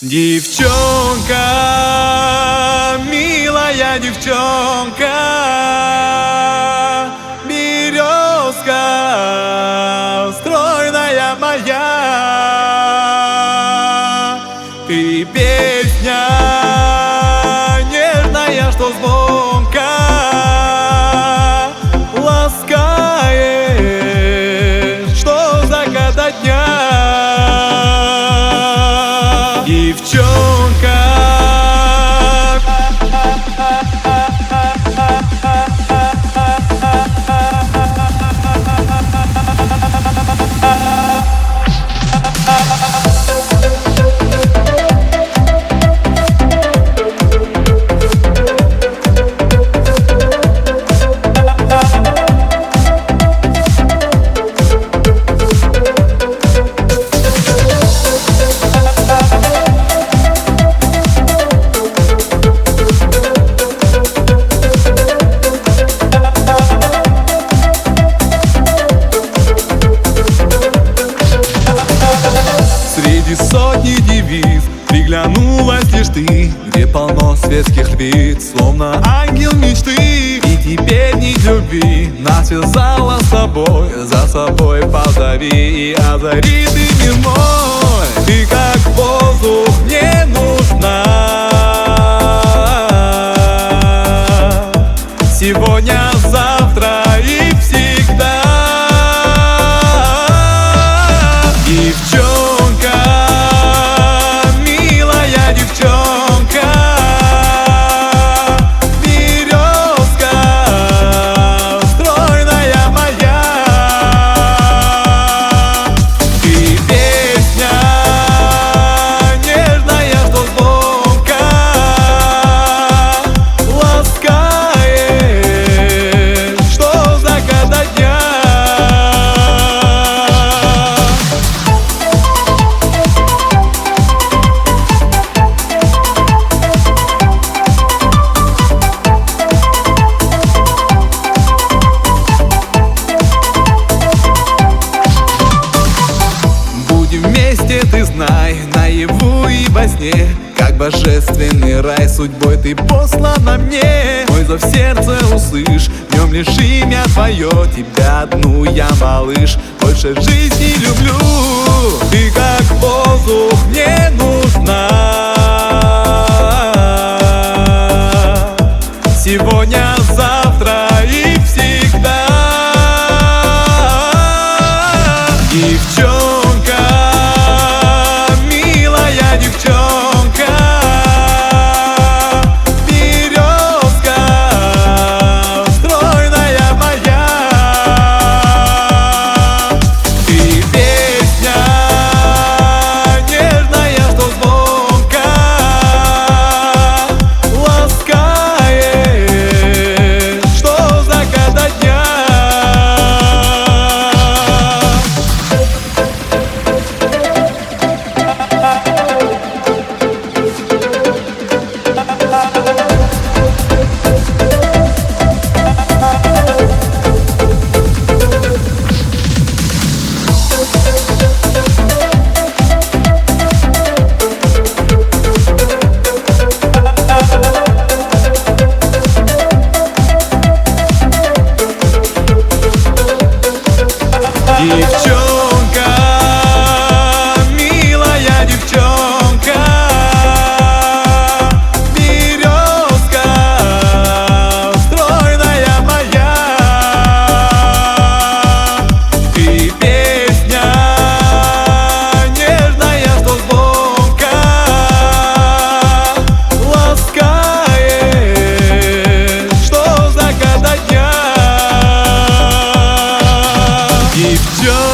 Девчонка, милая девчонка, березка, стройная моя. Ты песня нежная, что звонко ласкает, что заката дня. Девчонка, среди сотни девиз приглянулась лишь ты, где полно светских лиц, словно ангел мечты. И теперь нить любви нас связала с тобой, за собой позови и озари ты мир мой. Ты как воздух мне нужна сегодня, завтра и всегда. Девчонка, милая девчонка, березка, стройная моя. Ты песня нежная, что звонко ласкает, что заката дня. Вместе, ты знай, наяву и во сне, как божественный рай судьбой ты послана мне. Мой зов в сердце услышь, в нем лишь имя твое, тебя одну я, малыш, больше жизни люблю. Ты как воздух мне нужна сегодня, завтра и всегда. Девчонка, милая девчонка, березка, стройная моя. Ты песня нежная, что звонко ласкает, что заката дня. Девчонка, милая девчонка, березка, стройная моя. Ты песня нежная, что звонко ласкает, что заката дня. Девчонка.